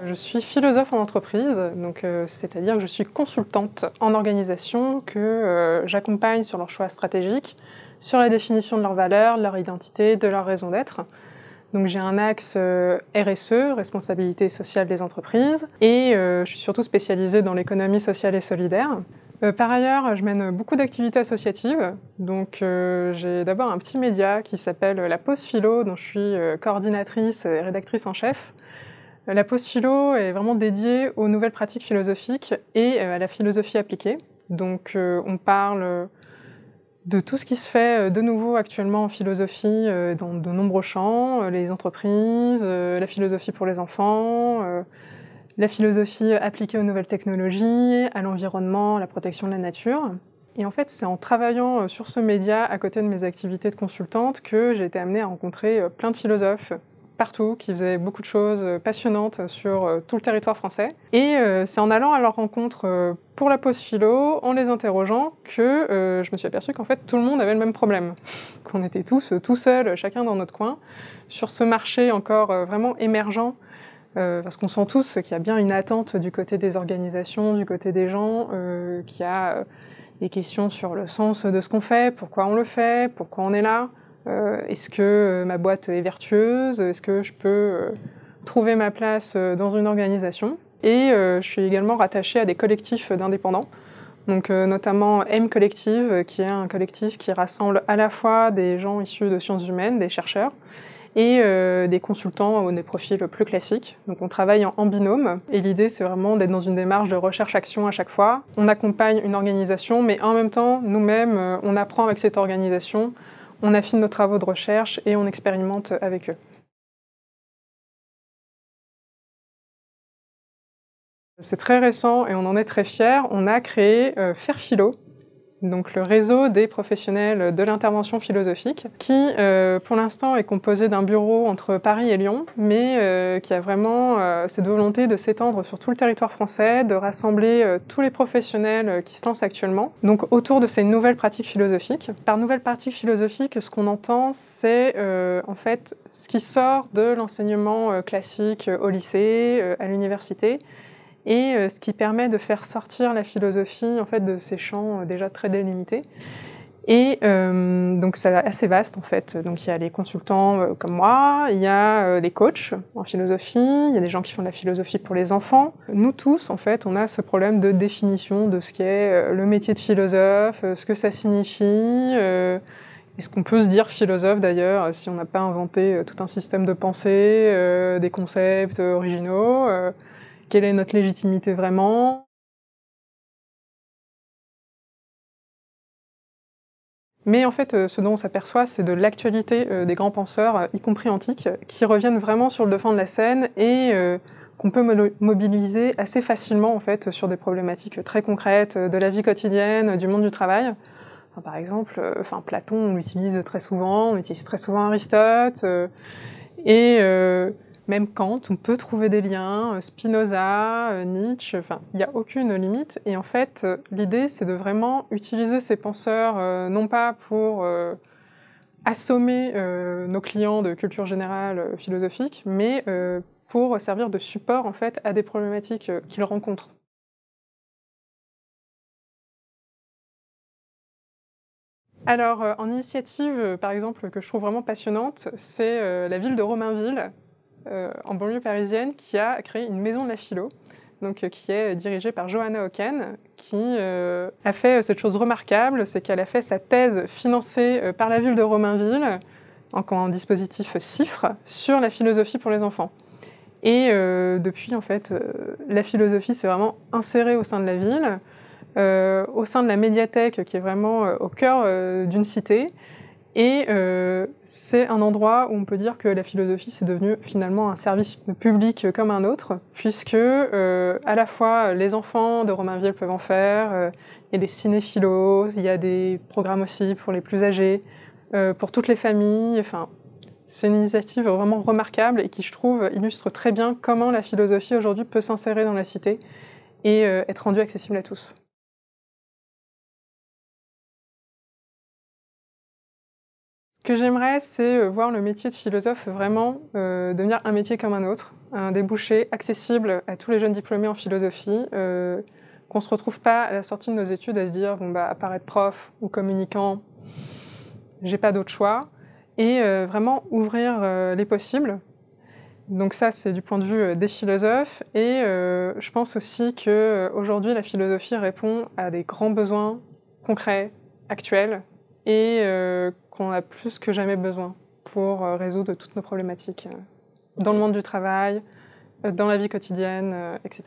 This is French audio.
Je suis philosophe en entreprise, donc c'est-à-dire que je suis consultante en organisation, que j'accompagne sur leurs choix stratégiques, sur la définition de leurs valeurs, de leur identité, de leur raison d'être. Donc j'ai un axe RSE, responsabilité sociale des entreprises, et je suis surtout spécialisée dans l'économie sociale et solidaire. Par ailleurs, je mène beaucoup d'activités associatives. Donc j'ai d'abord un petit média qui s'appelle La Pause Philo, dont je suis coordinatrice et rédactrice en chef. La Pause Philo est vraiment dédiée aux nouvelles pratiques philosophiques et à la philosophie appliquée. Donc on parle de tout ce qui se fait de nouveau actuellement en philosophie dans de nombreux champs, les entreprises, la philosophie pour les enfants, la philosophie appliquée aux nouvelles technologies, à l'environnement, à la protection de la nature. Et en fait, c'est en travaillant sur ce média à côté de mes activités de consultante que j'ai été amenée à rencontrer plein de philosophes partout, qui faisaient beaucoup de choses passionnantes sur tout le territoire français. Et c'est en allant à leur rencontre pour la pause philo, en les interrogeant, que je me suis aperçue qu'en fait tout le monde avait le même problème. Qu'on était tous tout seuls, chacun dans notre coin, sur ce marché encore vraiment émergent, parce qu'on sent tous qu'il y a bien une attente du côté des organisations, du côté des gens, qu'il y a des questions sur le sens de ce qu'on fait, pourquoi on le fait, pourquoi on est là. Est-ce que ma boîte est vertueuse? Est-ce que je peux trouver ma place dans une organisation? Et je suis également rattachée à des collectifs d'indépendants, donc notamment M Collective, qui est un collectif qui rassemble à la fois des gens issus de sciences humaines, des chercheurs, et des consultants ou des profils plus classiques. Donc on travaille en binôme, et l'idée c'est vraiment d'être dans une démarche de recherche-action à chaque fois. On accompagne une organisation, mais en même temps, nous-mêmes, on apprend avec cette organisation, on affine nos travaux de recherche et on expérimente avec eux. C'est très récent et on en est très fiers. On a créé Faire Philo, donc le réseau des professionnels de l'intervention philosophique, qui pour l'instant est composé d'un bureau entre Paris et Lyon, mais qui a vraiment cette volonté de s'étendre sur tout le territoire français, de rassembler tous les professionnels qui se lancent actuellement, donc autour de ces nouvelles pratiques philosophiques. Par nouvelles pratiques philosophiques, ce qu'on entend, c'est en fait ce qui sort de l'enseignement classique au lycée, à l'université, et ce qui permet de faire sortir la philosophie en fait, de ces champs déjà très délimités. Et donc c'est assez vaste en fait. Donc il y a les consultants comme moi, il y a les coachs en philosophie, il y a des gens qui font de la philosophie pour les enfants. Nous tous en fait, on a ce problème de définition de ce qu'est le métier de philosophe, ce que ça signifie. Est-ce qu'on peut se dire philosophe d'ailleurs si on n'a pas inventé tout un système de pensée, des concepts originaux? Quelle est notre légitimité vraiment? Mais en fait, ce dont on s'aperçoit, c'est de l'actualité des grands penseurs, y compris antiques, qui reviennent vraiment sur le devant de la scène et qu'on peut mobiliser assez facilement en fait, sur des problématiques très concrètes de la vie quotidienne, du monde du travail. Enfin, par exemple, Platon, on l'utilise très souvent, on utilise très souvent Aristote, et même Kant, on peut trouver des liens, Spinoza, Nietzsche, enfin, il n'y a aucune limite. Et en fait, l'idée, c'est de vraiment utiliser ces penseurs, non pas pour assommer nos clients de culture générale philosophique, mais pour servir de support, en fait, à des problématiques qu'ils rencontrent. Alors, en initiative, par exemple, que je trouve vraiment passionnante, c'est la ville de Romainville, en banlieue parisienne, qui a créé une maison de la philo, donc qui est dirigée par Johanna Oken, qui a fait cette chose remarquable, c'est qu'elle a fait sa thèse financée par la ville de Romainville, en dispositif CIFRE, sur la philosophie pour les enfants. Et depuis, en fait, la philosophie s'est vraiment insérée au sein de la ville, au sein de la médiathèque, qui est vraiment au cœur d'une cité. Et c'est un endroit où on peut dire que la philosophie c'est devenu finalement un service public comme un autre, puisque à la fois les enfants de Romainville peuvent en faire, il y a des cinéphilos, il y a des programmes aussi pour les plus âgés, pour toutes les familles, enfin c'est une initiative vraiment remarquable et qui je trouve illustre très bien comment la philosophie aujourd'hui peut s'insérer dans la cité et être rendue accessible à tous. Ce que j'aimerais, c'est voir le métier de philosophe vraiment devenir un métier comme un autre, un débouché accessible à tous les jeunes diplômés en philosophie, qu'on ne se retrouve pas à la sortie de nos études à se dire bon bah à part être prof ou communicant, j'ai pas d'autre choix, et vraiment ouvrir les possibles. Donc ça, c'est du point de vue des philosophes, et je pense aussi qu'aujourd'hui, la philosophie répond à des grands besoins concrets, actuels, et qu'on a plus que jamais besoin pour résoudre toutes nos problématiques dans le monde du travail, dans la vie quotidienne, etc.